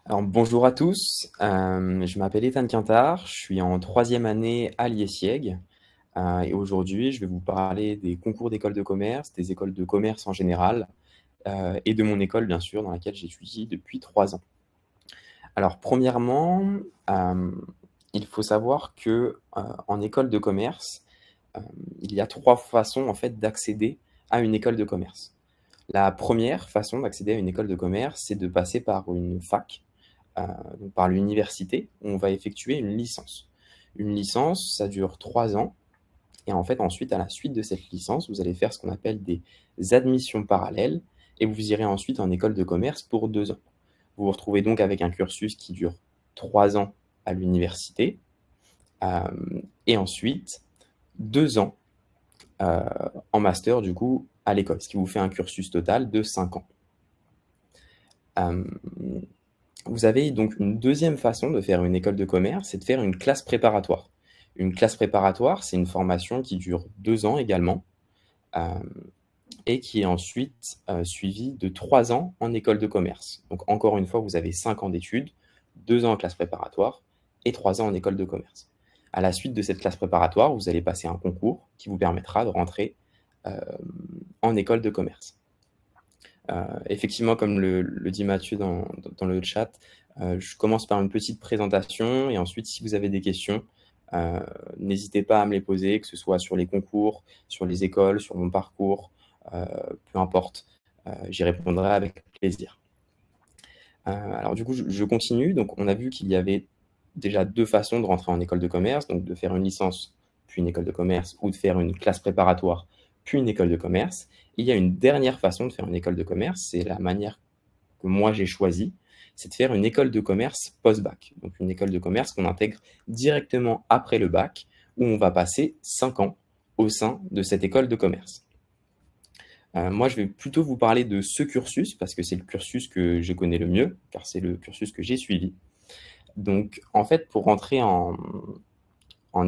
Alors, bonjour à tous, je m'appelle Ethan Quintard, je suis en troisième année à l'IESIEG et aujourd'hui je vais vous parler des concours d'école de commerce, des écoles de commerce en général et de mon école bien sûr dans laquelle j'étudie depuis 3 ans. Alors premièrement, il faut savoir que en école de commerce, euh, il y a 3 façons en fait d'accéder à une école de commerce. La première façon d'accéder à une école de commerce, c'est de passer par une fac, donc par l'université, où on va effectuer une licence. Une licence, ça dure 3 ans et en fait, ensuite, à la suite de cette licence, vous allez faire ce qu'on appelle des admissions parallèles et vous irez ensuite en école de commerce pour 2 ans. Vous vous retrouvez donc avec un cursus qui dure 3 ans à l'université, et ensuite 2 ans, heu, en master du coup à l'école, ce qui vous fait un cursus total de 5 ans. Hem Vous avez donc une deuxième façon de faire une école de commerce, c'est de faire une classe préparatoire. Une classe préparatoire, c'est une formation qui dure 2 ans également, hem et qui est ensuite, suivie de 3 ans en école de commerce. Donc encore une fois, vous avez 5 ans d'études, 2 ans en classe préparatoire et 3 ans en école de commerce. À la suite de cette classe préparatoire, vous allez passer un concours qui vous permettra de rentrer, hem, en école de commerce. Effectivement, comme le dit Mathieu dans le chat, je commence par une petite présentation et ensuite, si vous avez des questions, heu, n'hésitez pas à me les poser, que ce soit sur les concours, sur les écoles, sur mon parcours, heu, peu importe, j'y répondrai avec plaisir. Alors du coup, je continue. Donc on a vu qu'il y avait déjà 2 façons de rentrer en école de commerce, donc de faire une licence, puis une école de commerce ou de faire une classe préparatoire, puis une école de commerce. Il y a une dernière façon de faire une école de commerce, c'est la manière que moi j'ai choisie, c'est de faire une école de commerce post-bac. Donc une école de commerce qu'on intègre directement après le bac, où on va passer 5 ans au sein de cette école de commerce. Moi, je vais plutôt vous parler de ce cursus parce que c'est le cursus que je connais le mieux, car c'est le cursus que j'ai suivi. Donc en fait, pour rentrer en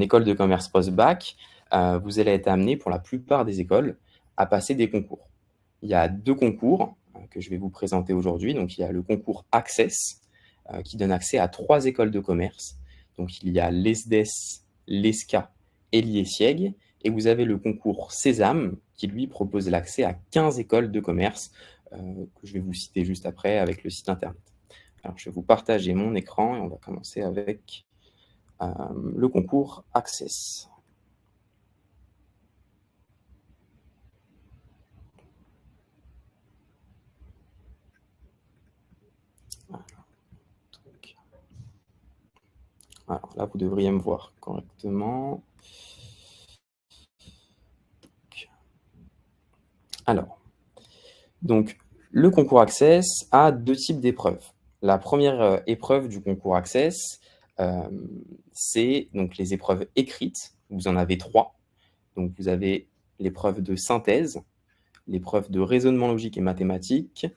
école de commerce post-bac, vous allez être amené pour la plupart des écoles à passer des concours. Il y a 2 concours, que je vais vous présenter aujourd'hui. Donc il y a le concours Access, qui donne accès à 3 écoles de commerce. Donc il y a l'ESDES, l'ESCA et l'IESIEG et vous avez le concours Sésame qui lui propose l'accès à 15 écoles de commerce, que je vais vous citer juste après avec le site internet. Alors je vais vous partager mon écran et on va commencer avec, le concours Access. Alors là, vous devriez me voir correctement. Alors, donc le concours Access a 2 types d'épreuves. La première épreuve du concours Access, c'est donc les épreuves écrites. Vous en avez 3. Donc vous avez l'épreuve de synthèse, l'épreuve de raisonnement logique et mathématique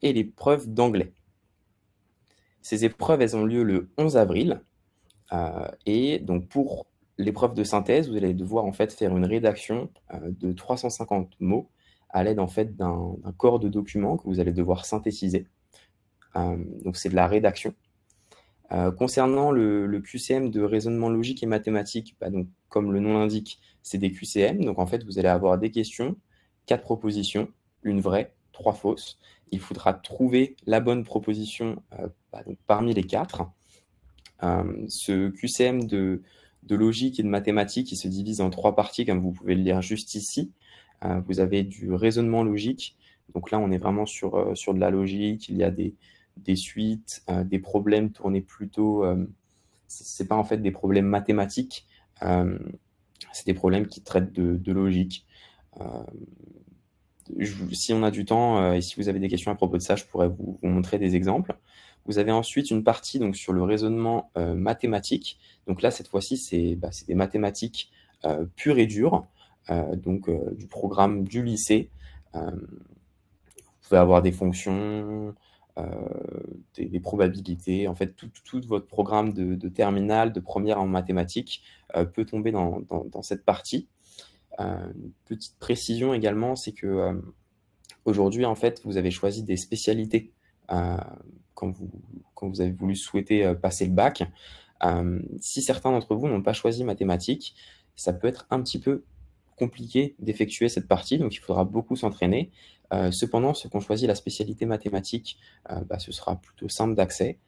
et l'épreuve d'anglais. Ces épreuves, elles ont lieu le 11 avril. Et donc pour l'épreuve de synthèse, vous allez devoir en fait faire une rédaction, de 350 mots à l'aide en fait d'un corps de documents que vous allez devoir synthétiser. Donc c'est de la rédaction. Concernant le QCM de raisonnement logique et mathématique, bah, donc comme le nom l'indique, c'est des QCM. Donc en fait, vous allez avoir des questions, 4 propositions, une vraie, 3 fausses. Il faudra trouver la bonne proposition, bah, donc parmi les 4. Ce QCM de logique et de mathématiques, il se divise en 3 parties, comme vous pouvez le lire juste ici. Vous avez du raisonnement logique. Donc là, on est vraiment sur de la logique. Il y a des suites, des problèmes tournés plutôt. C'est pas en fait des problèmes mathématiques. C'est des problèmes qui traitent de logique. Euh, Si on a du temps et si vous avez des questions à propos de ça, je pourrais vous montrer des exemples. Vous avez ensuite une partie donc, sur le raisonnement mathématique. Donc là, cette fois-ci, c'est des mathématiques pures et dures, donc du programme du lycée. Vous pouvez avoir des fonctions, euh, des probabilités. En fait, tout votre programme de terminale, de première en mathématiques peut tomber dans cette partie. Une petite précision également, c'est que aujourd'hui, en fait, vous avez choisi des spécialités quand vous avez voulu souhaiter passer le bac. Si certains d'entre vous n'ont pas choisi mathématiques, ça peut être un petit peu compliqué d'effectuer cette partie, donc il faudra beaucoup s'entraîner. Cependant, ceux qui ont choisi la spécialité mathématique, ce sera plutôt simple d'accès,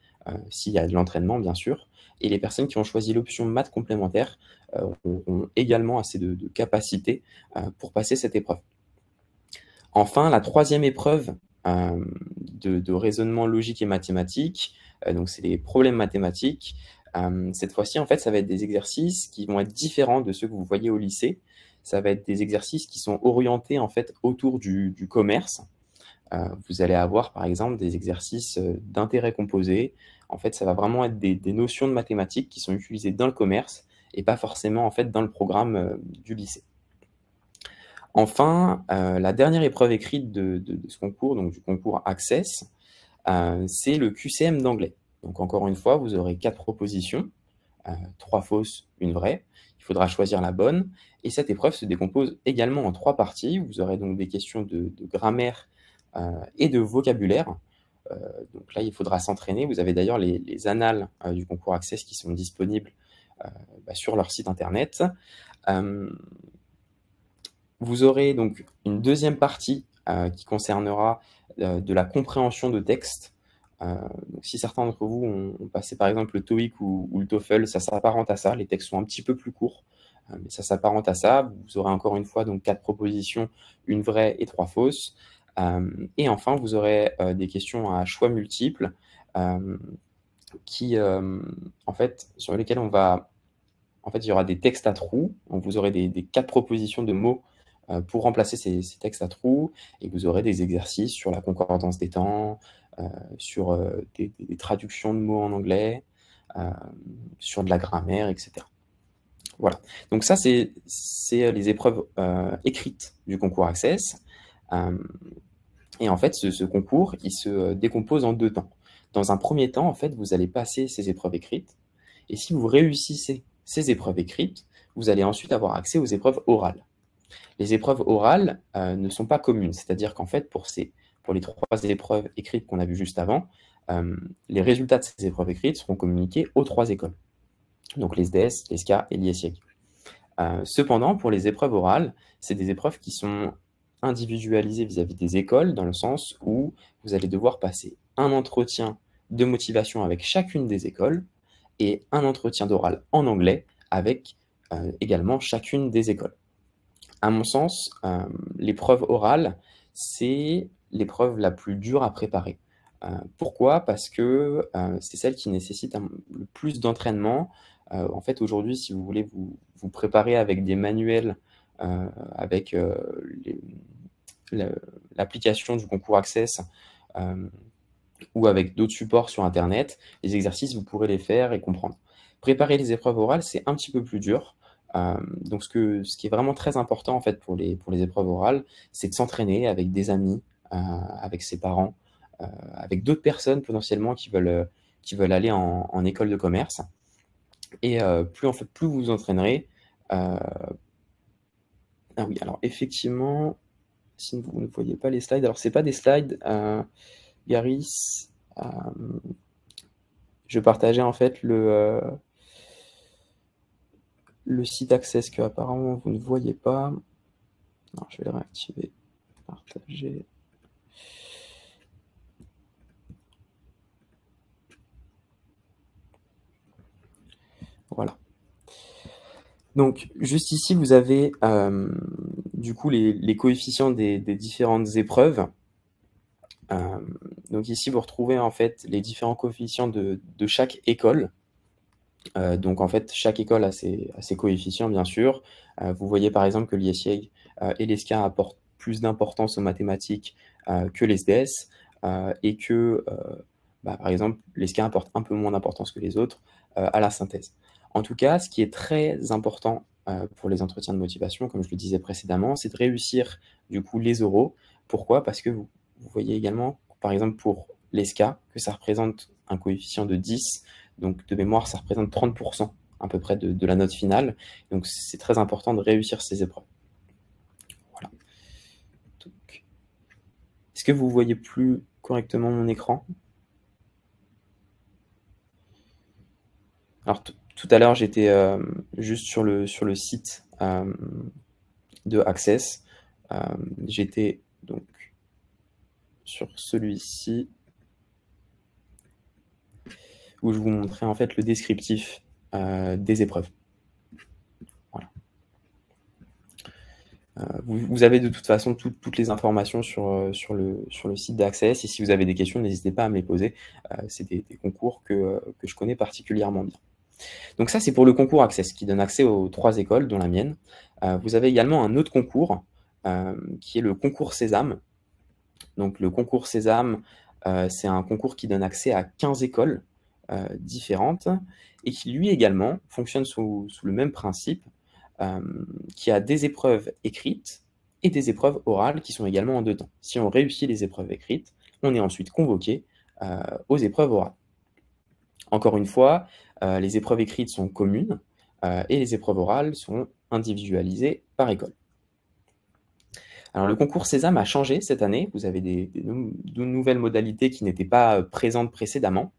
s'il y a de l'entraînement bien sûr. Et les personnes qui ont choisi l'option maths complémentaire auront également assez de capacité pour passer cette épreuve. Enfin, la troisième épreuve de raisonnement logique et mathématique, donc c'est les problèmes mathématiques. Cette fois-ci, en fait, ça va être des exercices qui vont être différents de ceux que vous voyez au lycée. Ça va être des exercices qui sont orientés en fait autour du commerce. Vous allez avoir par exemple des exercices d'intérêt composé. En fait, ça va vraiment être des notions de mathématiques qui sont utilisées dans le commerce et pas forcément en fait dans le programme du lycée. Enfin, la dernière épreuve écrite de ce concours, donc du concours Access, c'est le QCM d'anglais. Donc encore une fois, vous aurez 4 propositions, 3 fausses, une vraie. Il faudra choisir la bonne. Et cette épreuve se décompose également en 3 parties. Vous aurez donc des questions de grammaire et de vocabulaire. Donc là, il faudra s'entraîner. Vous avez d'ailleurs les annales du concours Access qui sont disponibles sur leur site internet. Vous aurez donc une deuxième partie qui concernera de la compréhension de texte. Donc si certains d'entre vous ont passé par exemple le TOEIC ou le TOEFL, ça s'apparente à ça. Les textes sont un petit peu plus courts, mais ça s'apparente à ça. Vous aurez encore une fois donc 4 propositions, une vraie et 3 fausses. Et enfin, vous aurez des questions à choix multiples en fait, sur lesquelles on va... En fait, il y aura des textes à trous. Donc, vous aurez des 4 propositions de mots pour remplacer ces textes à trous. Et vous aurez des exercices sur la concordance des temps, sur des traductions de mots en anglais, sur de la grammaire, etc. Voilà. Donc ça, c'est les épreuves écrites du concours Access. Et en fait, ce concours, il se décompose en 2 temps. Dans un premier temps, en fait, vous allez passer ces épreuves écrites. Et si vous réussissez ces épreuves écrites, vous allez ensuite avoir accès aux épreuves orales. Les épreuves orales ne sont pas communes, c'est-à-dire qu'en fait, pour les 3 épreuves écrites qu'on a vues juste avant, les résultats de ces épreuves écrites seront communiqués aux 3 écoles, donc l'ESDES, l'ESCA et l'IESIEG. Cependant, pour les épreuves orales, c'est des épreuves qui sont individualisées vis-à-vis des écoles, dans le sens où vous allez devoir passer un entretien de motivation avec chacune des écoles et un entretien d'oral en anglais avec également chacune des écoles. À mon sens, l'épreuve orale, c'est l'épreuve la plus dure à préparer. Pourquoi? Parce que c'est celle qui nécessite le plus d'entraînement. En fait, aujourd'hui, si vous voulez vous préparer avec des manuels, avec l'application du concours Access, ou avec d'autres supports sur Internet, les exercices, vous pourrez les faire et comprendre. Préparer les épreuves orales, c'est un petit peu plus dur. Donc ce qui est vraiment très important en fait pour les épreuves orales, c'est de s'entraîner avec des amis, avec ses parents, avec d'autres personnes potentiellement qui veulent aller en école de commerce. Et plus vous vous entraînerez. Ah oui, alors effectivement, si vous ne voyez pas les slides, alors c'est pas des slides, Garis, je partageais en fait le site Access que apparemment vous ne voyez pas. Non, je vais le réactiver. Partager. Voilà. Donc, juste ici, vous avez du coup les coefficients des différentes épreuves. Donc ici, vous retrouvez en fait les différents coefficients de chaque école. Donc en fait, chaque école a ses coefficients, bien sûr. Vous voyez par exemple que l'IESIEG et l'ESCA apportent plus d'importance aux mathématiques que l'ESDES, et que, par exemple, l'ESCA apporte un peu moins d'importance que les autres à la synthèse. En tout cas, ce qui est très important pour les entretiens de motivation, comme je le disais précédemment, c'est de réussir du coup les oraux. Pourquoi? Parce que vous voyez également, par exemple pour l'ESCA, que ça représente un coefficient de 10, donc de mémoire, ça représente 30% à peu près de la note finale. Donc c'est très important de réussir ces épreuves. Voilà. Est-ce que vous voyez plus correctement mon écran? Alors tout à l'heure, j'étais juste sur le site de Access. J'étais donc sur celui-ci où je vous montrais en fait le descriptif des épreuves. Voilà. Vous avez de toute façon toutes les informations sur le site d'Access, et si vous avez des questions, n'hésitez pas à me les poser. C'est des concours que je connais particulièrement bien. Donc ça, c'est pour le concours Access, qui donne accès aux 3 écoles, dont la mienne. Vous avez également un autre concours, qui est le concours Sésame. Donc le concours Sésame, c'est un concours qui donne accès à 15 écoles différentes, et qui lui également fonctionne sous le même principe, qui a des épreuves écrites et des épreuves orales qui sont également en 2 temps. Si on réussit les épreuves écrites, on est ensuite convoqué aux épreuves orales. Encore une fois, les épreuves écrites sont communes et les épreuves orales sont individualisées par école. Alors le concours Sésame a changé cette année. Vous avez de nouvelles modalités qui n'étaient pas présentes précédemment.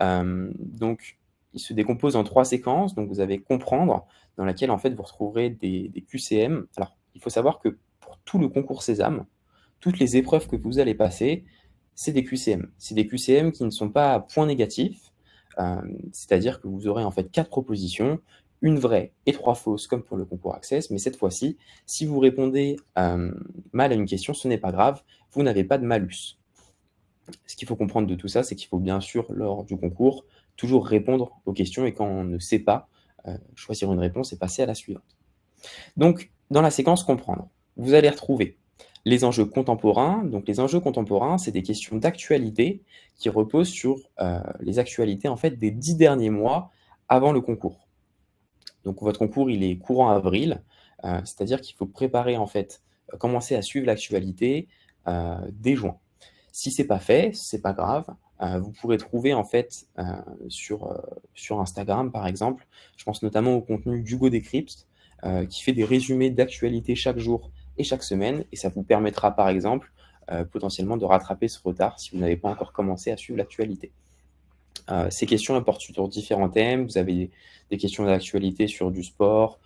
Donc il se décompose en 3 séquences. Donc vous avez comprendre, dans laquelle en fait vous retrouverez des QCM. Alors il faut savoir que pour tout le concours Sésame, toutes les épreuves que vous allez passer, c'est des QCM. C'est des QCM qui ne sont pas à points négatifs, c'est-à-dire que vous aurez en fait 4 propositions, une vraie et 3 fausses comme pour le concours Access, mais cette fois-ci, si vous répondez mal à une question, ce n'est pas grave, vous n'avez pas de malus. Ce qu'il faut comprendre de tout ça, c'est qu'il faut bien sûr, lors du concours, toujours répondre aux questions, et quand on ne sait pas, choisir une réponse et passer à la suivante. Donc, dans la séquence comprendre, vous allez retrouver les enjeux contemporains. Donc les enjeux contemporains, c'est des questions d'actualité qui reposent sur les actualités en fait des 10 derniers mois avant le concours. Donc votre concours, il est courant avril, c'est-à-dire qu'il faut préparer en fait, commencer à suivre l'actualité dès juin. Si c'est pas fait, c'est pas grave. Vous pourrez trouver en fait sur Instagram par exemple, je pense notamment au contenu d'Hugo Décrypte, qui fait des résumés d'actualité chaque jour et chaque semaine, et ça vous permettra par exemple potentiellement de rattraper ce retard si vous n'avez pas encore commencé à suivre l'actualité. Ces questions portent sur différents thèmes. Vous avez des questions d'actualité sur du sport,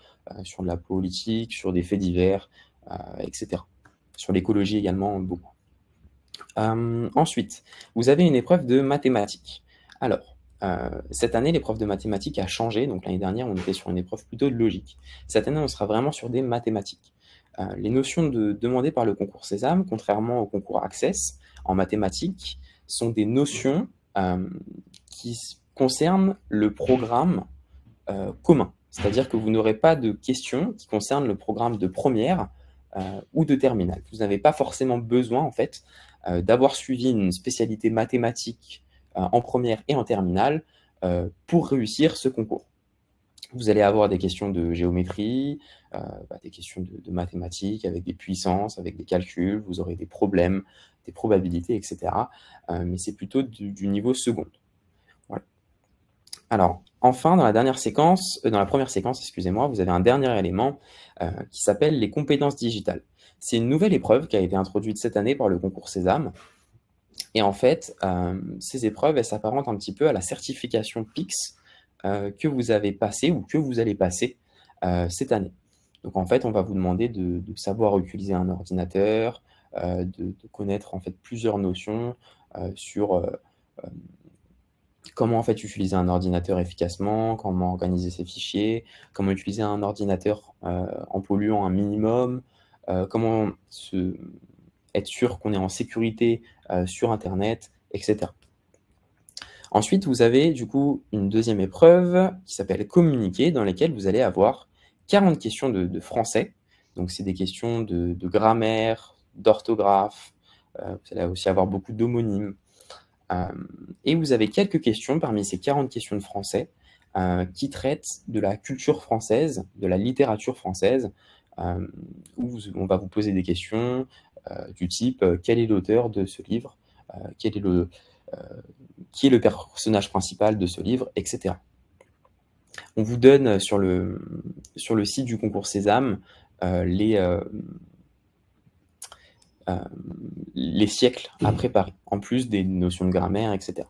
sur de la politique, sur des faits divers, etc. Sur l'écologie également, beaucoup. Ensuite, vous avez une épreuve de mathématiques. Alors, cette année, l'épreuve de mathématiques a changé. Donc l'année dernière, on était sur une épreuve plutôt de logique. Cette année, on sera vraiment sur des mathématiques. Les notions demandées par le concours Sésame, contrairement au concours Access, en mathématiques, sont des notions qui concernent le programme commun. C'est-à-dire que vous n'aurez pas de questions qui concernent le programme de première ou de terminale. Vous n'avez pas forcément besoin, en fait, d'avoir suivi une spécialité mathématique en première et en terminale pour réussir ce concours. Vous allez avoir des questions de géométrie, des questions de mathématiques avec des puissances, avec des calculs, vous aurez des problèmes, des probabilités, etc. Mais c'est plutôt du niveau seconde. Voilà. Alors, enfin, dans la première séquence, excusez-moi, vous avez un dernier élément qui s'appelle les compétences digitales. C'est une nouvelle épreuve qui a été introduite cette année par le concours Sésame. Et en fait, ces épreuves, elles s'apparentent un petit peu à la certification PIX que vous avez passée ou que vous allez passer cette année. Donc en fait, on va vous demander de savoir utiliser un ordinateur, de connaître en fait plusieurs notions sur comment en fait utiliser un ordinateur efficacement, comment organiser ses fichiers, comment utiliser un ordinateur en polluant un minimum, comment être sûr qu'on est en sécurité sur Internet, etc. Ensuite, vous avez du coup une deuxième épreuve qui s'appelle communiquer, dans laquelle vous allez avoir 40 questions de français. Donc c'est des questions de grammaire, d'orthographe, vous allez aussi avoir beaucoup d'homonymes. Et vous avez quelques questions parmi ces 40 questions de français qui traitent de la culture française, de la littérature française, où on va vous poser des questions du type quel est l'auteur de ce livre, qui est le personnage principal de ce livre, etc. On vous donne sur le site du concours Sésame les siècles à préparer, en plus des notions de grammaire, etc.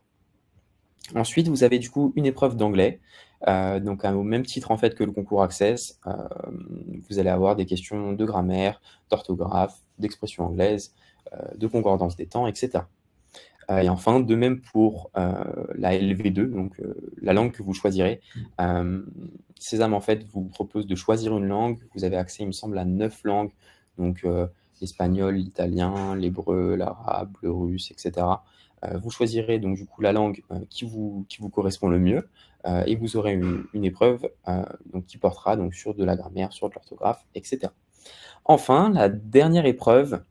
Ensuite, vous avez du coup une épreuve d'anglais Donc au même titre, en fait, que le concours Access, vous allez avoir des questions de grammaire, d'orthographe, d'expression anglaise, de concordance des temps, et cetera. Et enfin, de même pour la LV2, donc la langue que vous choisirez. Césame, en fait, vous propose de choisir une langue. Vous avez accès, il me semble, à 9 langues, donc l'espagnol, l'italien, l'hébreu, l'arabe, le russe, etc. Vous choisirez donc du coup la langue qui vous correspond le mieux, et vous aurez une épreuve donc, qui portera donc, sur de la grammaire, sur de l'orthographe, etc. Enfin, la dernière épreuve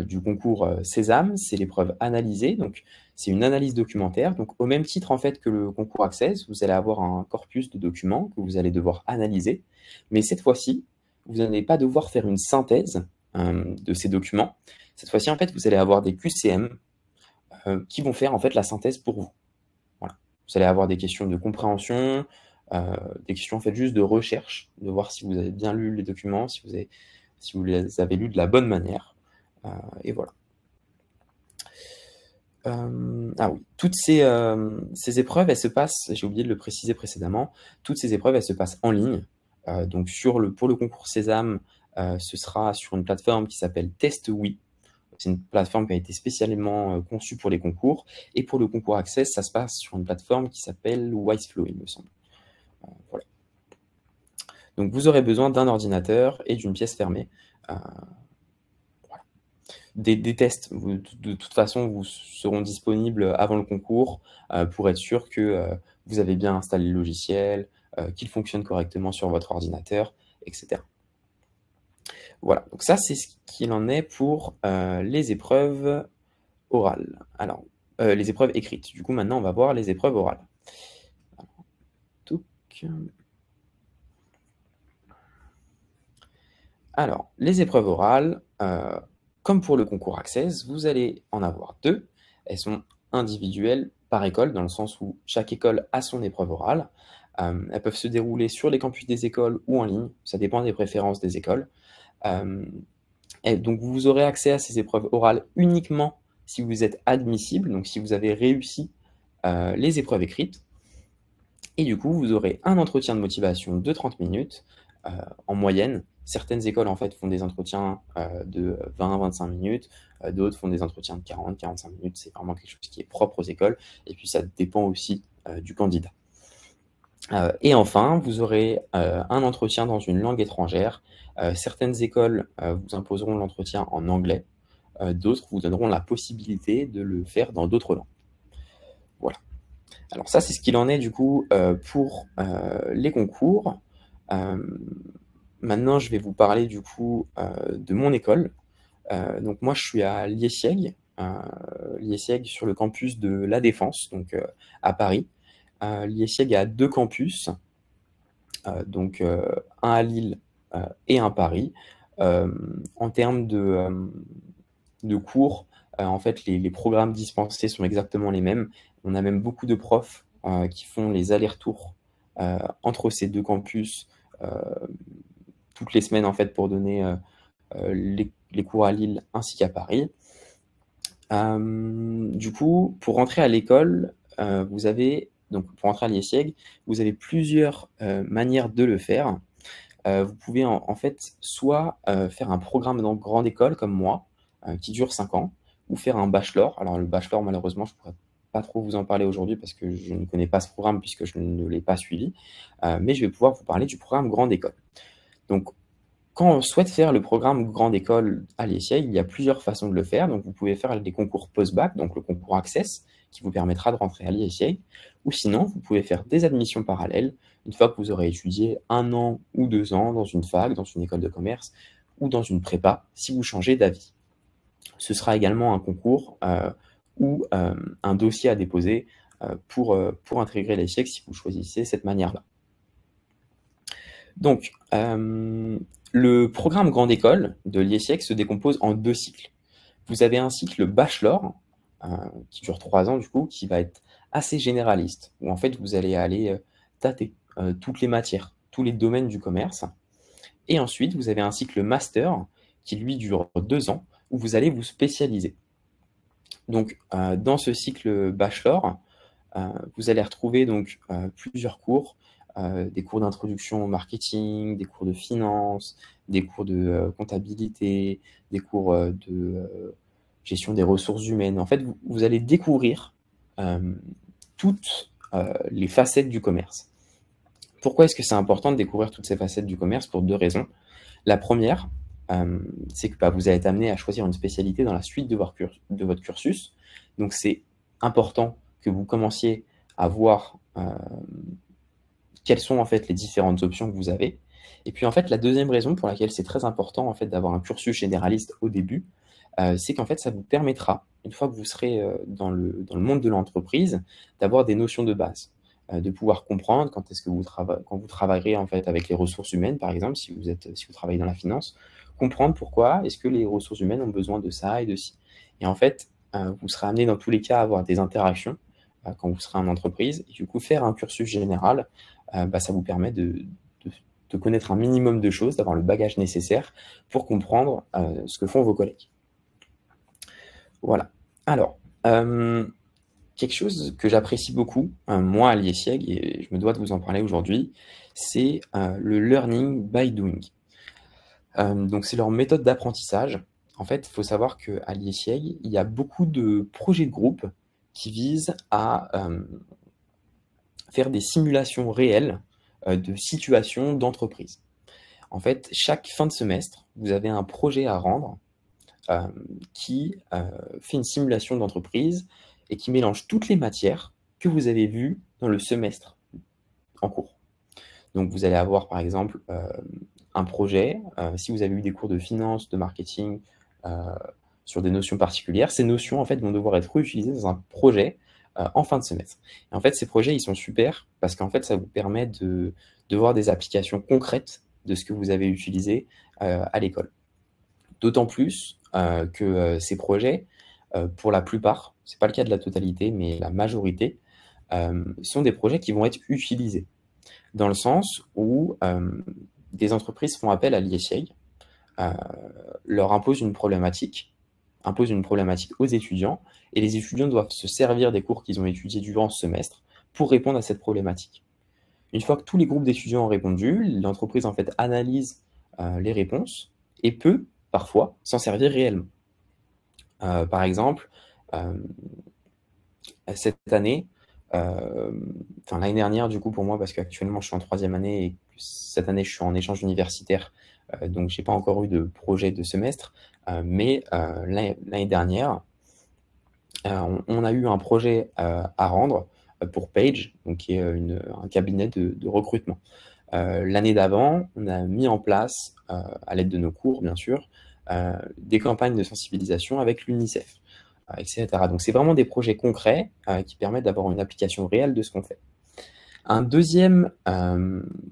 du concours Sésame, c'est l'épreuve analysée. Donc, c'est une analyse documentaire. Donc, au même titre en fait que le concours Access, vous allez avoir un corpus de documents que vous allez devoir analyser. Mais cette fois-ci, vous n'allez pas devoir faire une synthèse de ces documents. Cette fois-ci, en fait, vous allez avoir des QCM qui vont faire en fait la synthèse pour vous. Voilà. Vous allez avoir des questions de compréhension, des questions en fait juste de recherche, de voir si vous avez bien lu les documents, si vous les avez lus de la bonne manière. Et voilà. Ah oui, toutes ces épreuves, elles se passent, j'ai oublié de le préciser précédemment, toutes ces épreuves, elles se passent en ligne. Donc pour le concours Sésame, ce sera sur une plateforme qui s'appelle TestWe. C'est une plateforme qui a été spécialement conçue pour les concours. Et pour le concours Access, ça se passe sur une plateforme qui s'appelle Wiseflow, il me semble. Voilà. Donc vous aurez besoin d'un ordinateur et d'une pièce fermée. Des tests, de toute façon, vous seront disponibles avant le concours pour être sûr que vous avez bien installé le logiciel, qu'il fonctionne correctement sur votre ordinateur, etc. Voilà, donc ça, c'est ce qu'il en est pour les épreuves orales. Alors, les épreuves écrites. Du coup, maintenant, on va voir les épreuves orales. Alors, les épreuves orales, comme pour le concours Access, vous allez en avoir 2. Elles sont individuelles par école, dans le sens où chaque école a son épreuve orale. Elles peuvent se dérouler sur les campus des écoles ou en ligne, ça dépend des préférences des écoles. Et donc vous aurez accès à ces épreuves orales uniquement si vous êtes admissible, donc si vous avez réussi les épreuves écrites. Et du coup, vous aurez un entretien de motivation de 30 minutes en moyenne. Certaines écoles en fait font des entretiens de 20-25 minutes, d'autres font des entretiens de 40-45 minutes. C'est vraiment quelque chose qui est propre aux écoles. Et puis ça dépend aussi du candidat. Et enfin, vous aurez un entretien dans une langue étrangère. Certaines écoles vous imposeront l'entretien en anglais. D'autres vous donneront la possibilité de le faire dans d'autres langues. Voilà. Alors ça, c'est ce qu'il en est du coup pour les concours. Maintenant, je vais vous parler du coup de mon école. Donc moi, je suis à Liessiègue, sur le campus de La Défense, donc à Paris. Liessiègue a 2 campus, donc un à Lille et un à Paris. En termes de cours, en fait, les programmes dispensés sont exactement les mêmes. On a même beaucoup de profs qui font les allers-retours entre ces 2 campus toutes les semaines, en fait, pour donner les cours à Lille ainsi qu'à Paris. Du coup, pour rentrer à l'école, pour rentrer à Liessiègue, vous avez plusieurs manières de le faire. Vous pouvez en fait soit faire un programme dans grande école comme moi, qui dure 5 ans, ou faire un bachelor. Alors le bachelor, malheureusement, je ne pourrais pas trop vous en parler aujourd'hui parce que je ne connais pas ce programme puisque je ne l'ai pas suivi, mais je vais pouvoir vous parler du programme grande école. Donc, quand on souhaite faire le programme grande école à Liessiègue, il y a plusieurs façons de le faire. Donc, vous pouvez faire des concours post-bac, donc le concours Access, qui vous permettra de rentrer à Liessiègue. Ou sinon, vous pouvez faire des admissions parallèles, une fois que vous aurez étudié 1 an ou 2 ans dans une fac, dans une école de commerce, ou dans une prépa, si vous changez d'avis. Ce sera également un concours ou un dossier à déposer pour intégrer Liessiègue si vous choisissez cette manière-là. Donc, le programme grande école de Liessiègue se décompose en 2 cycles. Vous avez un cycle bachelor, qui dure 3 ans du coup, qui va être assez généraliste, où en fait vous allez aller tâter toutes les matières, tous les domaines du commerce. Et ensuite, vous avez un cycle master, qui lui dure 2 ans, où vous allez vous spécialiser. Donc, dans ce cycle bachelor, Vous allez retrouver donc plusieurs cours, des cours d'introduction au marketing, des cours de finance, des cours de comptabilité, des cours de gestion des ressources humaines. En fait, vous allez découvrir toutes les facettes du commerce. Pourquoi est-ce que c'est important de découvrir toutes ces facettes du commerce? Pour deux raisons. La première, c'est que vous allez être amené à choisir une spécialité dans la suite de votre cursus. Donc, c'est important que vous commenciez à voir quelles sont en fait les différentes options que vous avez. Et puis en fait, la deuxième raison pour laquelle c'est très important en fait d'avoir un cursus généraliste au début, c'est qu'en fait, ça vous permettra, une fois que vous serez dans le monde de l'entreprise, d'avoir des notions de base, de pouvoir comprendre quand est-ce que quand vous travaillerez en fait avec les ressources humaines, par exemple, si vous travaillez dans la finance, comprendre pourquoi est-ce que les ressources humaines ont besoin de ça et de ci. Et en fait, vous serez amené dans tous les cas à avoir des interactions quand vous serez en entreprise. Et du coup, faire un cursus général, ça vous permet de connaître un minimum de choses, d'avoir le bagage nécessaire pour comprendre ce que font vos collègues. Voilà. Alors, quelque chose que j'apprécie beaucoup, moi, à l'IESIEG, et je me dois de vous en parler aujourd'hui, c'est le learning by doing. Donc, c'est leur méthode d'apprentissage. En fait, il faut savoir qu'à l'IESIEG, il y a beaucoup de projets de groupe qui visent à faire des simulations réelles de situations d'entreprise. En fait, chaque fin de semestre, vous avez un projet à rendre qui fait une simulation d'entreprise et qui mélange toutes les matières que vous avez vues dans le semestre en cours. Donc, vous allez avoir, par exemple, un projet. Si vous avez eu des cours de finance, de marketing, sur des notions particulières, ces notions, en fait, vont devoir être réutilisées dans un projet en fin de semestre. Et en fait, ces projets, ils sont super parce qu'en fait, ça vous permet de voir des applications concrètes de ce que vous avez utilisé à l'école. D'autant plus que ces projets, pour la plupart, c'est pas le cas de la totalité, mais la majorité, sont des projets qui vont être utilisés. Dans le sens où des entreprises font appel à l'IESIEG, leur imposent une problématique aux étudiants, et les étudiants doivent se servir des cours qu'ils ont étudiés durant ce semestre pour répondre à cette problématique. Une fois que tous les groupes d'étudiants ont répondu, l'entreprise en fait analyse les réponses et peut parfois s'en servir réellement. Par exemple, cette année, l'année dernière du coup pour moi, parce qu'actuellement je suis en troisième année et cette année je suis en échange universitaire, donc j'ai pas encore eu de projet de semestre, mais l'année dernière, on a eu un projet à rendre pour Page, donc qui est un cabinet de recrutement. L'année d'avant, on a mis en place, à l'aide de nos cours bien sûr, des campagnes de sensibilisation avec l'UNICEF, etc. Donc c'est vraiment des projets concrets qui permettent d'avoir une application réelle de ce qu'on fait. Un deuxième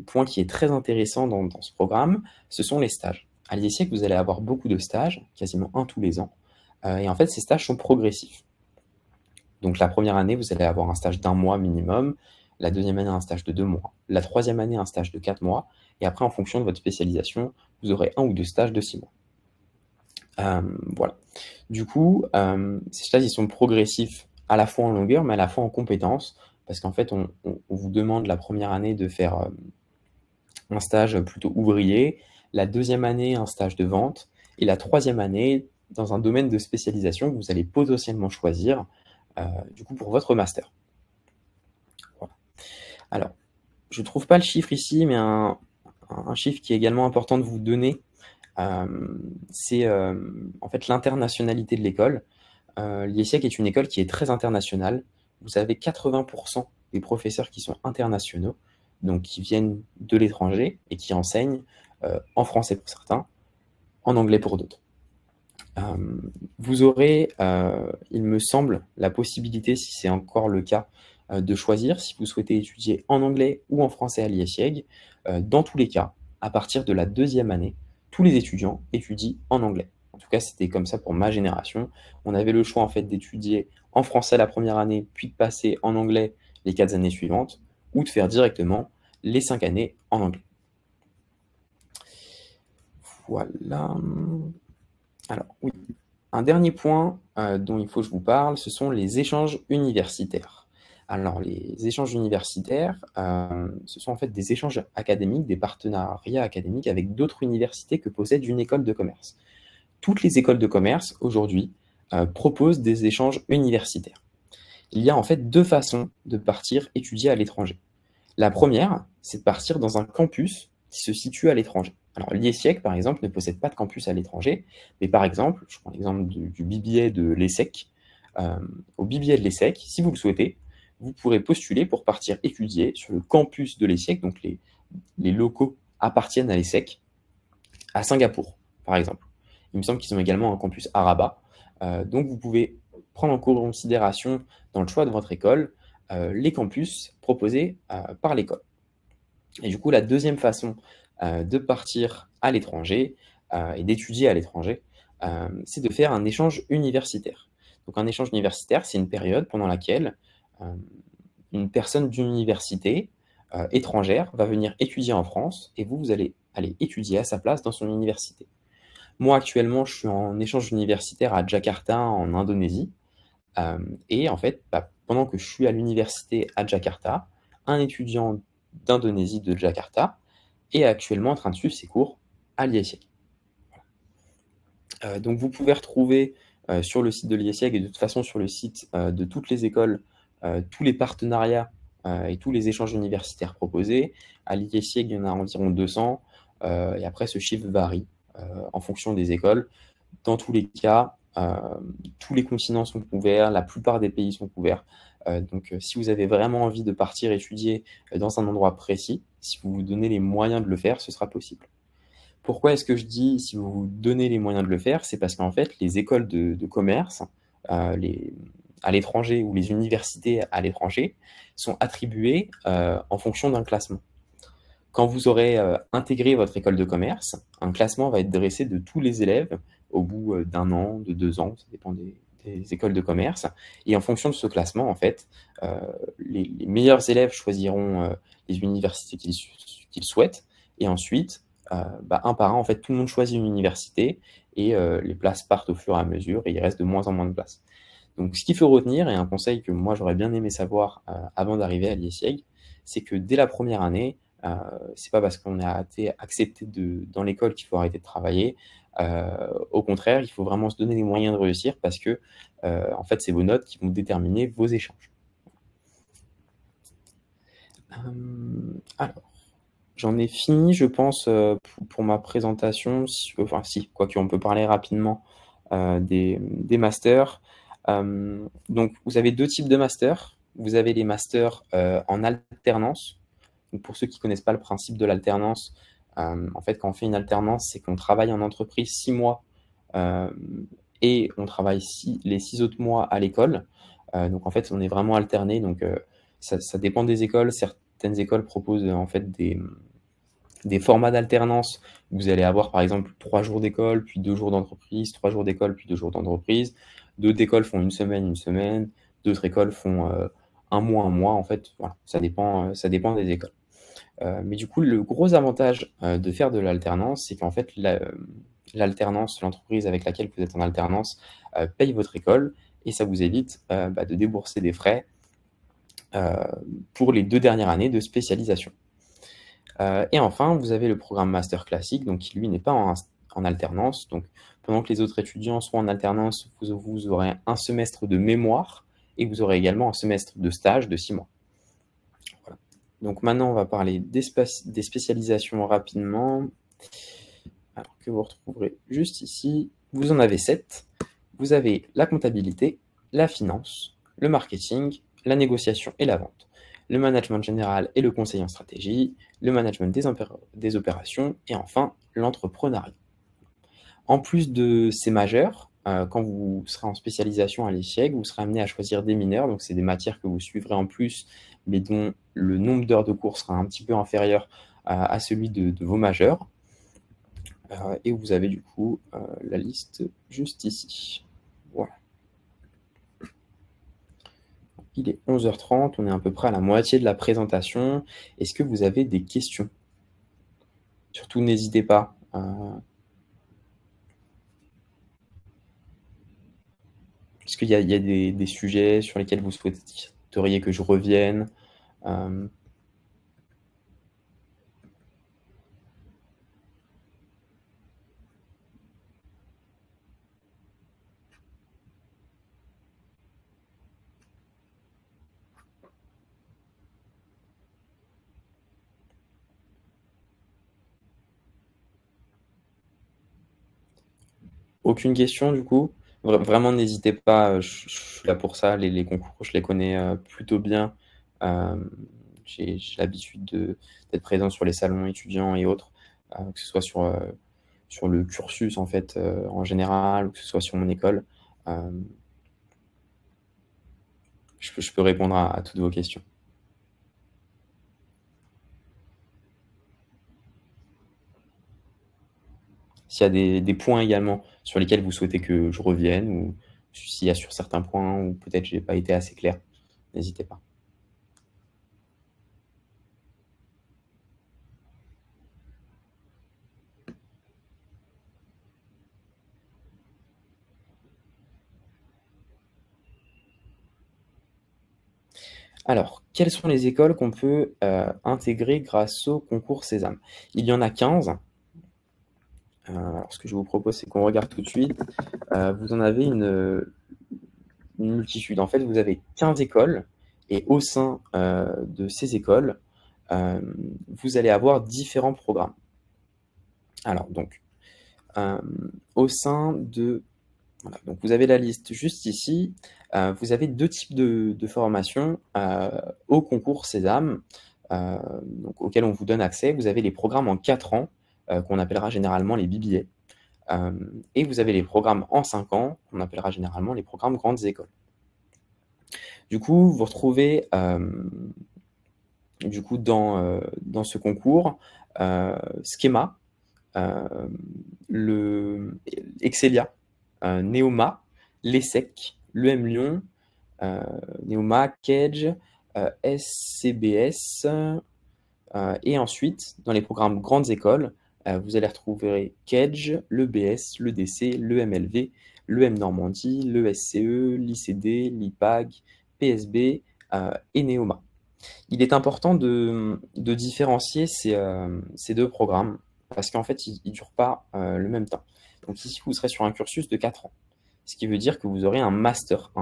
point qui est très intéressant dans ce programme, ce sont les stages. À l'IESIEG, vous allez avoir beaucoup de stages, quasiment un tous les ans, et en fait ces stages sont progressifs. Donc la première année, vous allez avoir un stage d'1 mois minimum, la deuxième année un stage de 2 mois, la troisième année un stage de 4 mois, et après en fonction de votre spécialisation, vous aurez 1 ou 2 stages de 6 mois. Voilà. Du coup, ces stages, ils sont progressifs à la fois en longueur, mais à la fois en compétences, parce qu'en fait, on vous demande la première année de faire un stage plutôt ouvrier, la deuxième année un stage de vente, et la troisième année dans un domaine de spécialisation que vous allez potentiellement choisir du coup pour votre master. Voilà. Alors, je ne trouve pas le chiffre ici, mais un chiffre qui est également important de vous donner, c'est en fait l'internationalité de l'école. L'IESIEG est une école qui est très internationale. Vous avez 80% des professeurs qui sont internationaux, donc qui viennent de l'étranger et qui enseignent en français pour certains, en anglais pour d'autres. Vous aurez, il me semble, la possibilité, si c'est encore le cas, de choisir si vous souhaitez étudier en anglais ou en français à l'IESIEG. Dans tous les cas, à partir de la deuxième année, tous les étudiants étudient en anglais. En tout cas, c'était comme ça pour ma génération. On avait le choix en fait d'étudier en français la première année, puis de passer en anglais les 4 années suivantes, ou de faire directement les 5 années en anglais. Voilà. Alors oui, un dernier point dont il faut que je vous parle, ce sont les échanges universitaires. Alors, les échanges universitaires, ce sont en fait des échanges académiques, des partenariats académiques avec d'autres universités que possède une école de commerce. Toutes les écoles de commerce, aujourd'hui, proposent des échanges universitaires. Il y a en fait 2 façons de partir étudier à l'étranger. La première, c'est de partir dans un campus qui se situe à l'étranger. Alors l'IESIEG, par exemple, ne possède pas de campus à l'étranger, mais par exemple, je prends l'exemple du BBA de l'ESSEC. Au BBA de l'ESSEC, si vous le souhaitez, vous pourrez postuler pour partir étudier sur le campus de l'ESSEC, donc les locaux appartiennent à l'ESSEC, à Singapour, par exemple. Il me semble qu'ils ont également un campus à Rabat. Donc vous pouvez prendre en considération dans le choix de votre école les campus proposés par l'école. Et du coup, la deuxième façon de partir à l'étranger et d'étudier à l'étranger, c'est de faire un échange universitaire. Donc un échange universitaire, c'est une période pendant laquelle une personne d'une université étrangère va venir étudier en France et vous allez aller étudier à sa place dans son université. Moi, actuellement, je suis en échange universitaire à Jakarta, en Indonésie. Et en fait, pendant que je suis à l'université à Jakarta, un étudiant d'Indonésie de Jakarta est actuellement en train de suivre ses cours à l'IESEG. Donc vous pouvez retrouver sur le site de l'IESEG et de toute façon sur le site de toutes les écoles, tous les partenariats et tous les échanges universitaires proposés. À l'IESEG, il y en a environ 200 et après ce chiffre varie en fonction des écoles. Dans tous les cas, tous les continents sont couverts, la plupart des pays sont couverts. Donc si vous avez vraiment envie de partir étudier dans un endroit précis, si vous vous donnez les moyens de le faire, ce sera possible. Pourquoi est-ce que je dis si vous vous donnez les moyens de le faire? C'est parce qu'en fait, les écoles de commerce à l'étranger ou les universités à l'étranger sont attribuées en fonction d'un classement. Quand vous aurez intégré votre école de commerce, un classement va être dressé de tous les élèves au bout d'1 an, de 2 ans, ça dépend des écoles de commerce. Et en fonction de ce classement, en fait, les meilleurs élèves choisiront les universités qu'ils souhaitent. Et ensuite, un par un, en fait, tout le monde choisit une université et les places partent au fur et à mesure et il reste de moins en moins de places. Donc, ce qu'il faut retenir, et un conseil que moi j'aurais bien aimé savoir avant d'arriver à l'IESIEG, c'est que dès la première année, c'est pas parce qu'on a été accepté dans l'école qu'il faut arrêter de travailler. Au contraire, il faut vraiment se donner les moyens de réussir parce que, en fait, c'est vos notes qui vont déterminer vos échanges. Alors, j'en ai fini, je pense, pour ma présentation. Enfin, si, quoique, on peut parler rapidement des masters. Donc, vous avez 2 types de masters. Vous avez les masters en alternance. Donc, pour ceux qui ne connaissent pas le principe de l'alternance, en fait, quand on fait une alternance, c'est qu'on travaille en entreprise 6 mois et on travaille les 6 autres mois à l'école. Donc, en fait, on est vraiment alterné. Donc, ça dépend des écoles. Certaines écoles proposent en fait des formats d'alternance. Vous allez avoir par exemple 3 jours d'école, puis 2 jours d'entreprise, 3 jours d'école, puis 2 jours d'entreprise. D'autres écoles font une semaine. D'autres écoles font un mois. En fait, voilà, ça dépend des écoles. Mais du coup, le gros avantage de faire de l'alternance, c'est qu'en fait, l'alternance, l'entreprise avec laquelle vous êtes en alternance paye votre école et ça vous évite de débourser des frais pour les 2 dernières années de spécialisation. Et enfin, vous avez le programme master classique, donc qui lui n'est pas en alternance. Donc pendant que les autres étudiants sont en alternance, vous aurez un semestre de mémoire et vous aurez également un semestre de stage de 6 mois. Voilà. Donc maintenant, on va parler des spécialisations rapidement. Alors que vous retrouverez juste ici. Vous en avez 7. Vous avez la comptabilité, la finance, le marketing, la négociation et la vente, le management général et le conseil en stratégie, le management des opérations et enfin l'entrepreneuriat. En plus de ces majeurs, quand vous serez en spécialisation à l'IESEG, vous serez amené à choisir des mineurs, donc c'est des matières que vous suivrez en plus, mais dont le nombre d'heures de cours sera un petit peu inférieur à celui de vos majeurs. Et vous avez du coup la liste juste ici. Voilà. Il est 11h30, on est à peu près à la moitié de la présentation. Est-ce que vous avez des questions? Surtout, n'hésitez pas. Est-ce qu'il y a des sujets sur lesquels vous souhaitez souhaiteriez que je revienne? Hem, Aucune question du coup? Vraiment n'hésitez pas, je suis là pour ça. Les concours, je les connais, plutôt bien. Hem, j'ai l'habitude d'être présent sur les salons étudiants et autres, que ce soit sur le cursus en fait, en général ou que ce soit sur mon école. Hem, je peux répondre à toutes vos questions. S'il y a des points également sur lesquels vous souhaitez que je revienne ou s'il y a sur certains points où peut-être j'ai pas été assez clair, n'hésitez pas. Alors, quelles sont les écoles qu'on peut, intégrer grâce au concours Sésame? Il y en a 15. Alors ce que je vous propose, c'est qu'on regarde tout de suite. Vous en avez une multitude. En fait, vous avez 15 écoles et au sein, de ces écoles, vous allez avoir différents programmes. Alors donc, au sein de voilà, donc vous avez la liste juste ici. Vous avez 2 types de formations, au concours Sésame, donc auxquels on vous donne accès. Vous avez les programmes en 4 ans, qu'on appellera généralement les BBA, et vous avez les programmes en 5 ans, qu'on appellera généralement les programmes grandes écoles. Du coup, vous retrouvez, du coup dans ce concours, Schema, le Excelia, Neoma, l'ESSEC, l'EM Lyon, heu, Neoma, Kedge, SCBS, et ensuite dans les programmes grandes écoles, vous allez retrouver Kedge, l'EBS, l'EDC, l'EMLV, l'EM Normandie, l'ESCE, l'ICD, l'IPAG, PSB, et Neoma. Il est important de différencier ces 2 programmes parce qu'en fait, ils durent pas, le même temps. Donc ici, vous serez sur un cursus de 4 ans, ce qui veut dire que vous aurez un master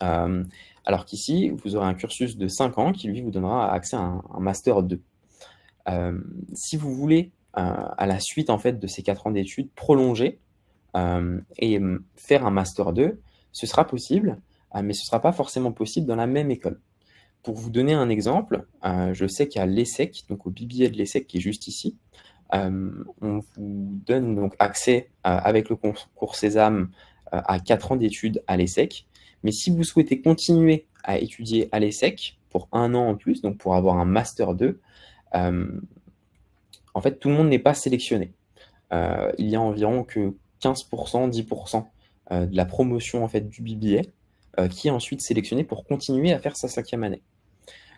1. Alors qu'ici, vous aurez un cursus de 5 ans qui lui vous donnera accès à un master 2. Si vous voulez, à la suite en fait de ces 4 ans d'études, prolonger, et faire un master 2, ce sera possible, mais ce sera pas forcément possible dans la même école. Pour vous donner un exemple, je sais qu'à l'ESSEC, donc au BBA de l'ESSEC qui est juste ici, on vous donne donc accès, avec le concours Sésame, à 4 ans d'études à l'ESSEC. Mais si vous souhaitez continuer à étudier à l'ESSEC pour 1 an en plus, donc pour avoir un master 2, hem, en fait, tout le monde n'est pas sélectionné. Il y a environ que 15 10 de la promotion en fait du BBA, qui est ensuite sélectionnée pour continuer à faire sa 5e année.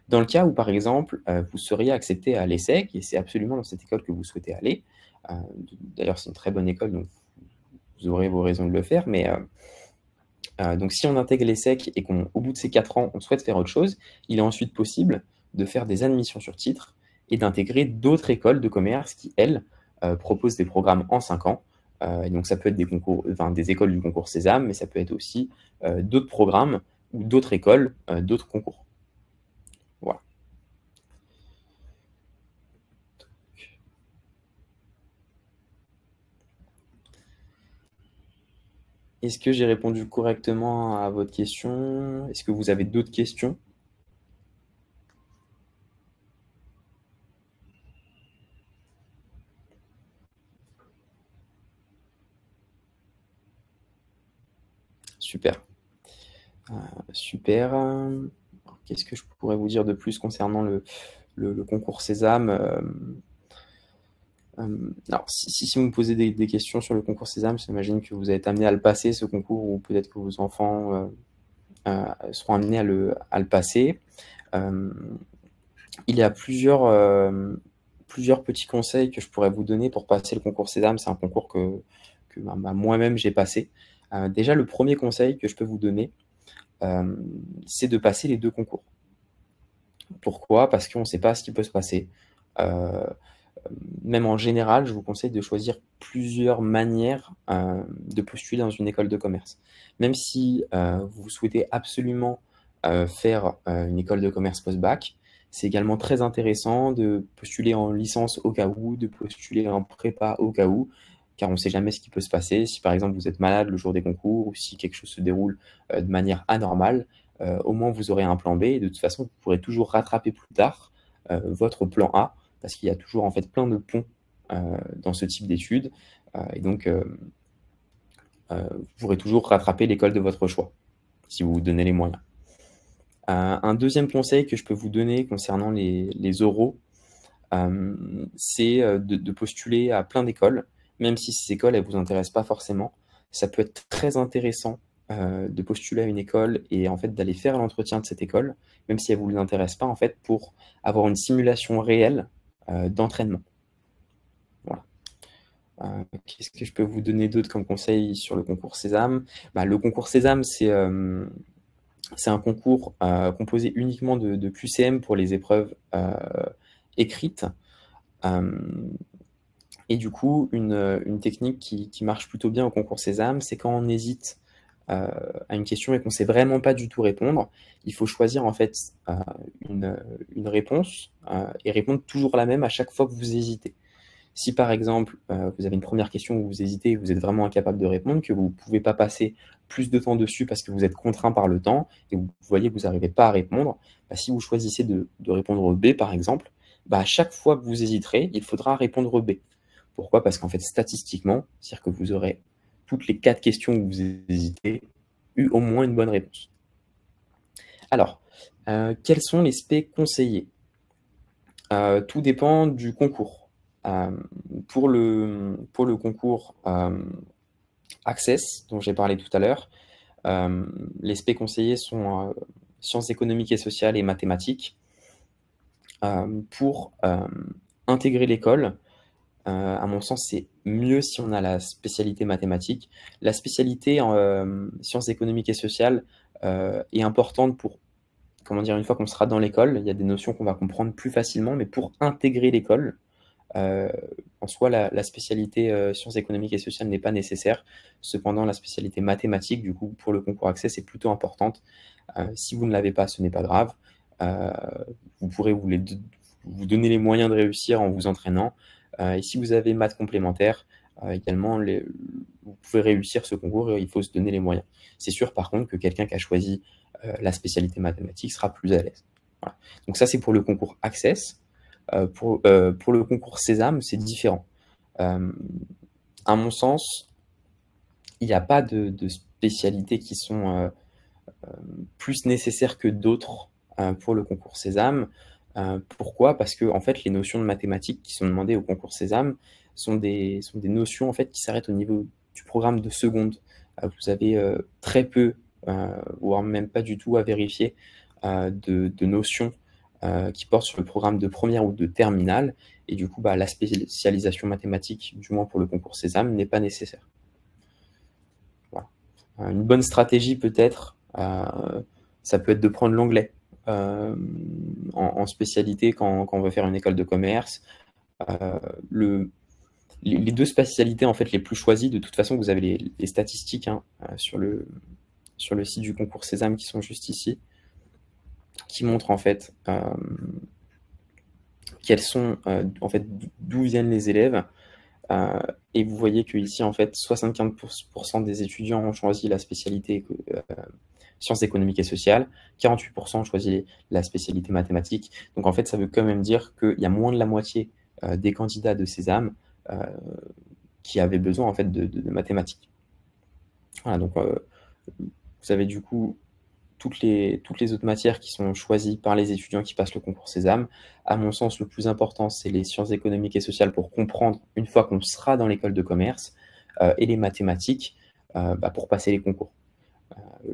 Dans le cas où, par exemple, vous seriez accepté à l'ESSEC et c'est absolument dans cette école que vous souhaitez aller, heu, d'ailleurs c'est une très bonne école, donc vous aurez vos raisons de le faire, mais donc si on intègre l'ESSEC et qu'au bout de ces 4 ans, on souhaite faire autre chose, il est ensuite possible de faire des admissions sur titre et d'intégrer d'autres écoles de commerce qui, elles, proposent des programmes en 5 ans. Et donc ça peut être des concours enfin des écoles du concours Sésame, mais ça peut être aussi, d'autres programmes ou d'autres écoles, d'autres concours. Voilà. Est-ce que j'ai répondu correctement à votre question? Est-ce que vous avez d'autres questions? Super, super, qu'est-ce que je pourrais vous dire de plus concernant le concours Sésame? Alors si vous me posez des questions sur le concours Sésame, j'imagine que vous êtes amené à le passer ce concours ou peut-être que vos enfants, seront amenés à le passer. Hem, il y a plusieurs petits conseils que je pourrais vous donner pour passer le concours Sésame. C'est un concours que moi-même j'ai passé. Déjà le premier conseil que je peux vous donner, c'est de passer les 2 concours. Pourquoi? Parce qu'on ne sait pas ce qui peut se passer. Heu, Même en général, je vous conseille de choisir plusieurs manières, de postuler dans une école de commerce. Même si, vous souhaitez absolument, faire, une école de commerce post-bac, c'est également très intéressant de postuler en licence au cas où, de postuler en prépa au cas où, car on ne sait jamais ce qui peut se passer. Si par exemple vous êtes malade le jour des concours ou si quelque chose se déroule, de manière anormale, au moins vous aurez un plan B et de toute façon vous pourrez toujours rattraper plus tard, votre plan A parce qu'il y a toujours en fait plein de ponts dans ce type d'études et donc vous pourrez toujours rattraper l'école de votre choix si vous vous donnez les moyens. Un deuxième conseil que je peux vous donner concernant les oraux, c'est de postuler à plein d'écoles, même si ces écoles elles vous intéressent pas forcément. Ça peut être très intéressant de postuler à une école et en fait d'aller faire l'entretien de cette école, même si elle vous intéresse pas en fait, pour avoir une simulation réelle d'entraînement. Voilà. Qu'est-ce que je peux vous donner d'autre comme conseil sur le concours Sésame? Bah, le concours Sésame, c'est un concours composé uniquement de QCM pour les épreuves écrites. Et du coup, une technique qui marche plutôt bien au concours Sésame, c'est quand on hésite à une question et qu'on ne sait vraiment pas du tout répondre, il faut choisir en fait une réponse et répondre toujours la même à chaque fois que vous hésitez. Si par exemple, vous avez une première question où vous hésitez et vous êtes vraiment incapable de répondre, que vous ne pouvez pas passer plus de temps dessus parce que vous êtes contraint par le temps et vous voyez que vous n'arrivez pas à répondre, bah, si vous choisissez de répondre B par exemple, bah, à chaque fois que vous hésiterez, il faudra répondre B. Pourquoi? Parce qu'en fait, statistiquement, c'est-à-dire que vous aurez toutes les 4 questions où vous hésitez, eu au moins une bonne réponse. Alors, quels sont les spé conseillés? Tout dépend du concours. Pour le concours Access, dont j'ai parlé tout à l'heure, les spé conseillés sont sciences économiques et sociales et mathématiques. Pour intégrer l'école, à mon sens, c'est mieux si on a la spécialité mathématiques. La spécialité en sciences économiques et sociales est importante pour, comment dire, une fois qu'on sera dans l'école, il y a des notions qu'on va comprendre plus facilement, mais pour intégrer l'école, en soi, la spécialité sciences économiques et sociales n'est pas nécessaire. Cependant, la spécialité mathématiques, du coup, pour le concours accès, c'est plutôt importante. Si vous ne l'avez pas, ce n'est pas grave. Vous pourrez vous donner les moyens de réussir en vous entraînant. Et si vous avez maths complémentaires, également, vous pouvez réussir ce concours, il faut se donner les moyens. C'est sûr, par contre, que quelqu'un qui a choisi la spécialité mathématiques sera plus à l'aise. Voilà. Donc ça, c'est pour le concours Access. Pour le concours Sésame, c'est différent. À mon sens, il n'y a pas de spécialités qui sont plus nécessaires que d'autres pour le concours Sésame. Pourquoi? Parce que en fait, les notions de mathématiques qui sont demandées au concours Sésame sont des notions en fait, qui s'arrêtent au niveau du programme de seconde. Vous avez très peu, voire même pas du tout à vérifier de notions qui portent sur le programme de première ou de terminale. Et du coup, bah, la spécialisation mathématique, du moins pour le concours Sésame, n'est pas nécessaire. Voilà. Une bonne stratégie peut-être, ça peut être de prendre l'anglais en spécialité quand on veut faire une école de commerce. Les 2 spécialités en fait les plus choisies, de toute façon, vous avez les statistiques hein, sur le site du concours Sésame qui sont juste ici, qui montrent en fait quels sont en fait d'où viennent les élèves. Et vous voyez que ici en fait 75% des étudiants ont choisi la spécialité sciences économiques et sociales, 48% ont choisi la spécialité mathématiques. Donc en fait, ça veut quand même dire qu'il y a moins de la moitié des candidats de Sésame qui avaient besoin en fait de mathématiques. Voilà, donc vous avez du coup toutes les autres matières qui sont choisies par les étudiants qui passent le concours Sésame. À mon sens, le plus important, c'est les sciences économiques et sociales pour comprendre une fois qu'on sera dans l'école de commerce, et les mathématiques bah, pour passer les concours.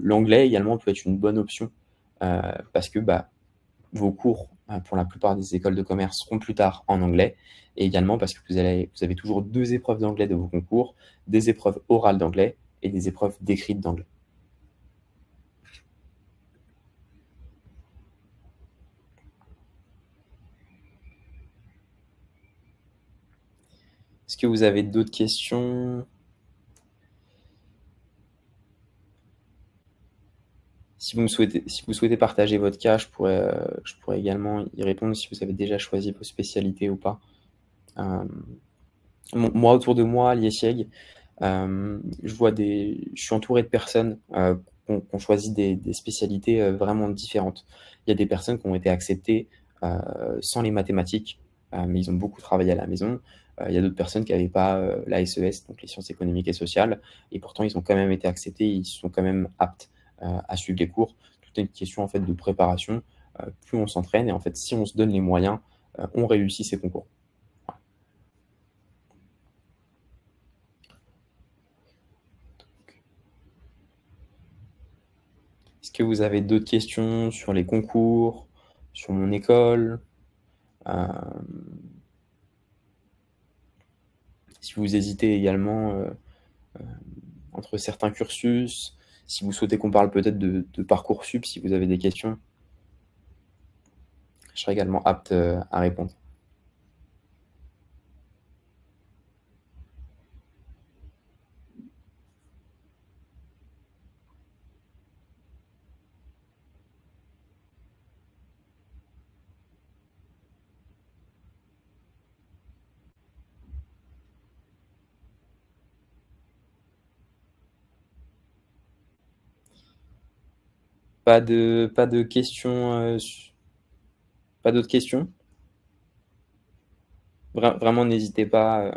L'anglais également peut être une bonne option parce que bah, vos cours, pour la plupart des écoles de commerce, seront plus tard en anglais, et également parce que vous avez toujours 2 épreuves d'anglais de vos concours, des épreuves orales d'anglais et des épreuves d'écrites d'anglais. Est-ce que vous avez d'autres questions? Si vous souhaitez partager votre cas, je pourrais également y répondre si vous avez déjà choisi vos spécialités ou pas. Euh, Moi, autour de moi, à l'IESIEG, je suis entouré de personnes qui ont choisi des spécialités vraiment différentes. Il y a des personnes qui ont été acceptées sans les mathématiques, mais ils ont beaucoup travaillé à la maison. Il y a d'autres personnes qui n'avaient pas la SES, donc les sciences économiques et sociales, et pourtant ils ont quand même été acceptés, ils sont quand même aptes à suivre les cours. Tout est une question en fait de préparation. Plus on s'entraîne, et en fait, si on se donne les moyens, on réussit ces concours. Est-ce que vous avez d'autres questions sur les concours, sur mon école? Euh, Si vous hésitez également entre certains cursus, si vous souhaitez qu'on parle peut-être de Parcoursup, si vous avez des questions, je serai également apte à répondre. Pas de questions, pas d'autres questions? Vraiment, n'hésitez pas.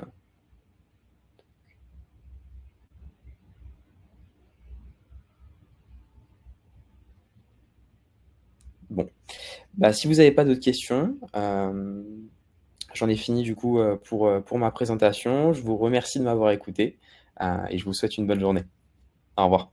Bon, bah, si vous n'avez pas d'autres questions, j'en ai fini du coup pour ma présentation. Je vous remercie de m'avoir écouté et je vous souhaite une bonne journée. Au revoir.